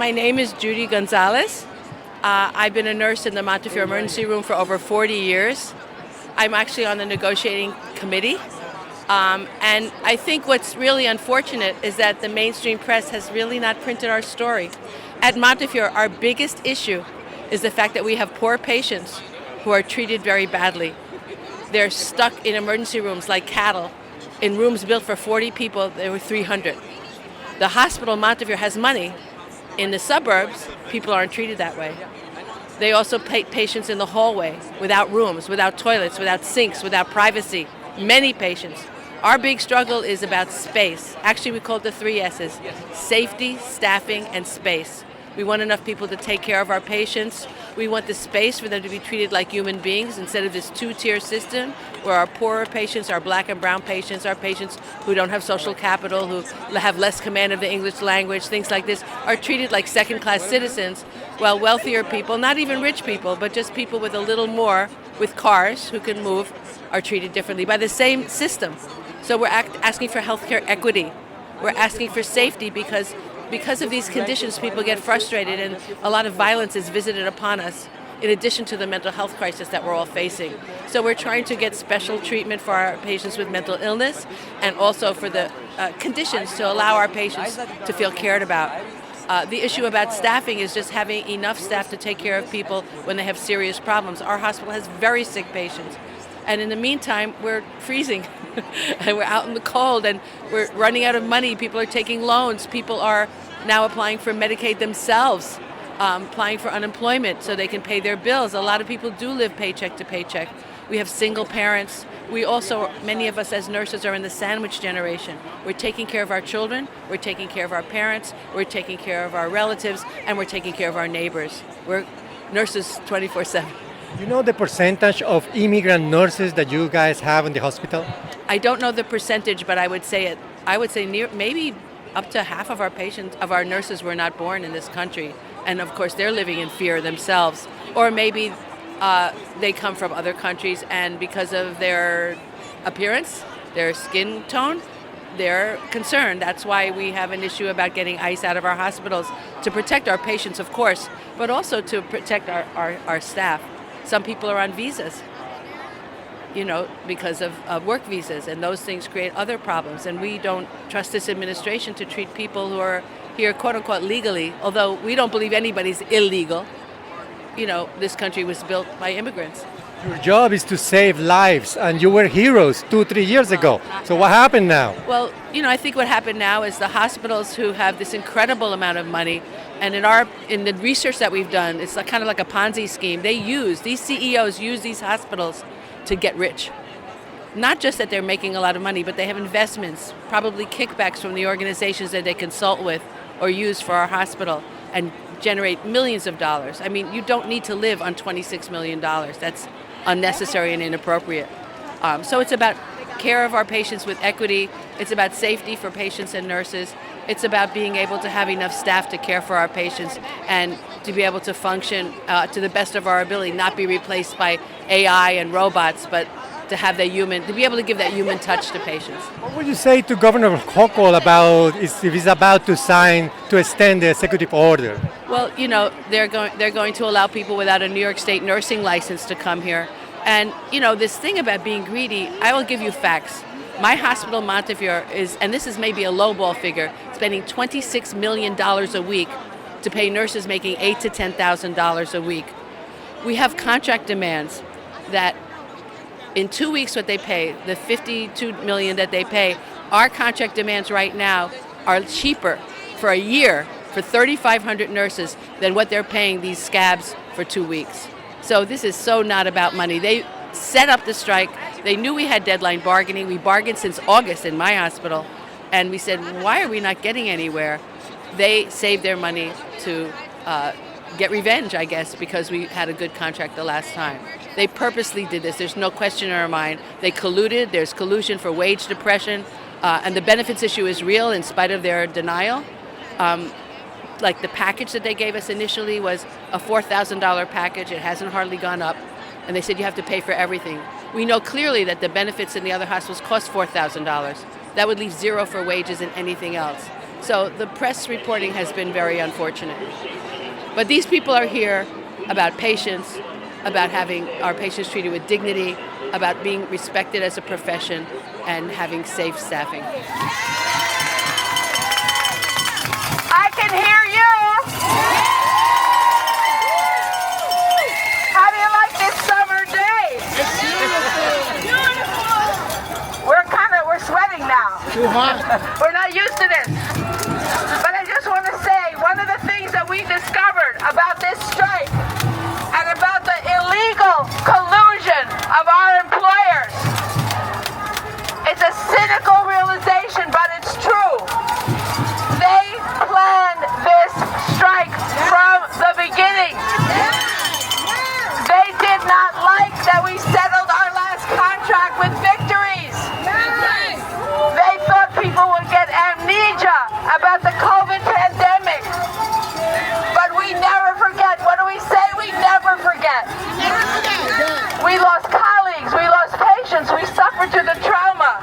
My name is Judy Gonzalez. I've been a nurse in the Montefiore emergency room for over 40 years. I'm actually on the negotiating committee. And I think what's really unfortunate is that the mainstream press has really not printed our story. At Montefiore, our biggest issue is the fact that we have poor patients who are treated very badly. They're stuck in emergency rooms like cattle. In rooms built for 40 people, there were 300. The hospital Montefiore has money. In the suburbs, people aren't treated that way. They also put patients in the hallway without rooms, without toilets, without sinks, without privacy. Many patients. Our big struggle is about space. Actually, we call it the 3 S's: safety, staffing, and space. We want enough people to take care of our patients. We want the space for them to be treated like human beings instead of this 2-tier system where our poorer patients, our black and brown patients, our patients who don't have social capital, who have less command of the English language, things like this, are treated like second-class citizens, while wealthier people, not even rich people, but just people with a little more, with cars who can move, are treated differently by the same system. So we're asking for healthcare equity. We're asking for safety because of these conditions, people get frustrated and a lot of violence is visited upon us, in addition to the mental health crisis that we're all facing. So we're trying to get special treatment for our patients with mental illness and also for the conditions to allow our patients to feel cared about. The issue about staffing is just having enough staff to take care of people when they have serious problems. Our hospital has very sick patients. And in the meantime, we're freezing and we're out in the cold and we're running out of money. People are taking loans. People are now applying for Medicaid themselves, applying for unemployment so they can pay their bills. A lot of people do live paycheck to paycheck. We have single parents. We also, many of us as nurses are in the sandwich generation. We're taking care of our children, we're taking care of our parents, we're taking care of our relatives, and we're taking care of our neighbors. We're nurses 24/7. You know the percentage of immigrant nurses that you guys have in the hospital? I don't know the percentage, but I would say maybe up to half of our patients, of our nurses, were not born in this country, and of course they're living in fear themselves. Or maybe they come from other countries, and because of their appearance, their skin tone, they're concerned. That's why we have an issue about getting ICE out of our hospitals to protect our patients, of course, but also to protect our staff. Some people are on visas, because of work visas, and those things create other problems. And we don't trust this administration to treat people who are here, quote unquote, legally, although we don't believe anybody's illegal. This country was built by immigrants. Your job is to save lives, and you were heroes 2-3 years ago. So what happened now? Well, I think what happened now is the hospitals who have this incredible amount of money, and in the research that we've done, it's kind of like a Ponzi scheme. These CEOs use these hospitals to get rich. Not just that they're making a lot of money, but they have investments, probably kickbacks from the organizations that they consult with or use for our hospital, and generate millions of dollars. I mean, you don't need to live on $26 million. That's unnecessary and inappropriate. So it's about care of our patients with equity. It's about safety for patients and nurses. It's about being able to have enough staff to care for our patients and to be able to function to the best of our ability, not be replaced by AI and robots, but to be able to give that human touch to patients. What would you say to Governor Hochul about if he's about to extend the executive order? Well, they're going to allow people without a New York State nursing license to come here. And, this thing about being greedy, I will give you facts. My hospital, Montefiore, and this is maybe a lowball figure, spending $26 million a week to pay nurses making $8,000 to $10,000 a week. We have contract demands that in 2 weeks what they pay, the $52 million that they pay, our contract demands right now are cheaper for a year for 3,500 nurses than what they're paying these scabs for 2 weeks. So this is so not about money. They set up the strike. They knew we had deadline bargaining. We bargained since August in my hospital. And we said, why are we not getting anywhere? They saved their money to get revenge, I guess, because we had a good contract the last time. They purposely did this. There's no question in our mind. They colluded. There's collusion for wage depression. And the benefits issue is real in spite of their denial. Like the package that they gave us initially was a $4,000 package. It hasn't hardly gone up. And they said you have to pay for everything. We know clearly that the benefits in the other hospitals cost $4,000. That would leave zero for wages and anything else. So the press reporting has been very unfortunate. But these people are here about patients, about having our patients treated with dignity, about being respected as a profession, and having safe staffing. I can hear you. How do you like this summer day? It's beautiful. We're sweating now. Too hot. We're not used to this. But I just want to say, one of the things that we discovered about this strike and about the illegal collusion of our employers, it's a cynical realization, but it's true. They planned this strike from the beginning. They did not like that we settled our last contract with victories. They thought people would get amnesia about the COVID pandemic. But we never forget. What do we say? We never forget. We lost colleagues. We lost patients. We suffered through the trauma.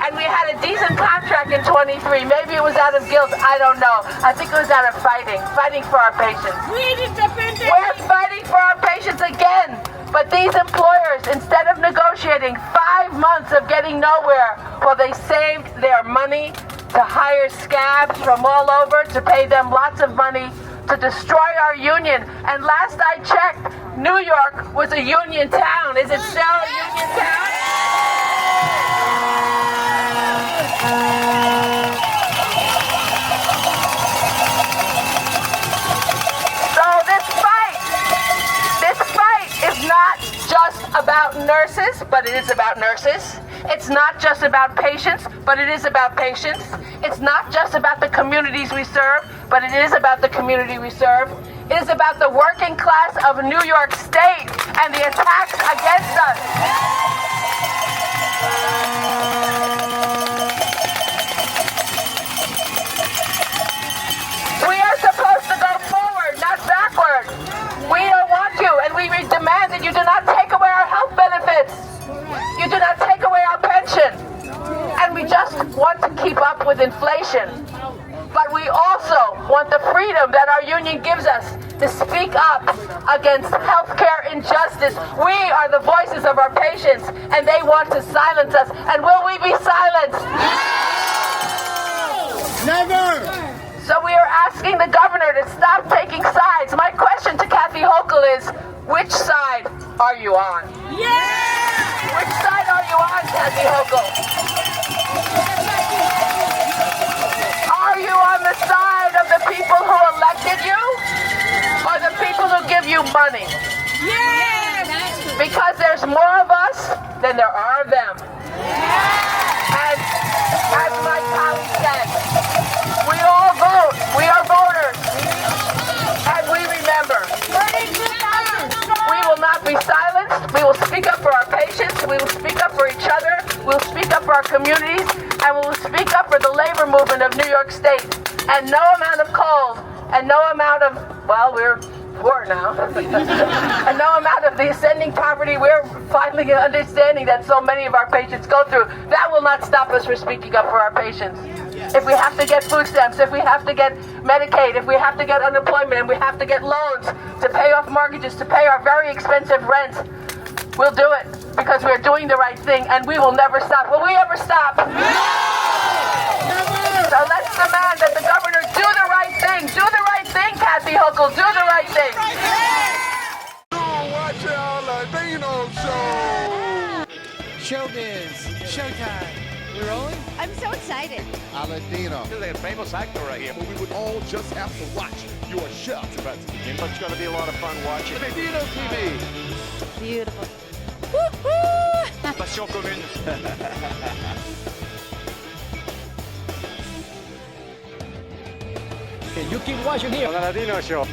And we had a decent contract in 23. Maybe it was out of guilt. I don't know. I think it was out of fighting for our patients. We're fighting for our patients again. But these employers, instead of negotiating 5 months of getting nowhere, well, they saved their money to hire scabs from all over, to pay them lots of money, to destroy our union. And last I checked, New York was a union town. Is it still a union town? So this fight is not just about nurses, but it is about nurses. It's not just about patients, but it is about patients. It's not just about the communities we serve, but it is about the community we serve. It is about the working class of New York State and the attacks against us. We are supposed to go forward, not backward. We don't want you, and we demand that you do not take away our health benefits. You do not take away our pension. And we just want to keep up with inflation. But we also want the freedom that our union gives us to speak up against healthcare injustice. We are the voices of our patients, and they want to silence us. And will we be silenced? Never! So we are asking the governor to stop taking sides. My question to Kathy Hochul is, which side are you on? Yeah! Which side are you on, Kathy Hochul? Are you on the side of the people who elected you, or the people who give you money? Yes! Because there's more of us than there are of them. And as my colleague said, we all vote. We are voters. And we remember. We will not be silenced. We will speak up for our patients. We will speak up for each other. We will speak up for our communities. And we will speak up for the labor movement of New York State. And no amount of cold and no amount of, well, we're poor now. And no amount of the ascending poverty we're finally understanding that so many of our patients go through, that will not stop us from speaking up for our patients. If we have to get food stamps, if we have to get Medicaid, if we have to get unemployment, and we have to get loans to pay off mortgages, to pay our very expensive rent, we'll do it because we're doing the right thing, and we will never stop. Will we ever stop? No! So let's demand that the governor do the right thing. Do the right thing, Kathy Hochul. Do the right thing. Watch the Aladino show. Showbiz. Showtime. We're rolling? I'm so excited. Aladino. This is a famous actor right here. We would all just have to watch your show. It's about to begin. It's going to be a lot of fun watching. Aladino TV. Beautiful. Passion commune. You keep watching here. Aladino show.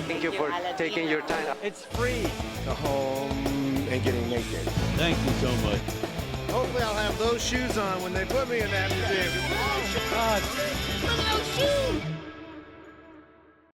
Thank you for taking your time. It's free. Go home and getting naked. Thank you so much. Hopefully I'll have those shoes on when they put me in that museum.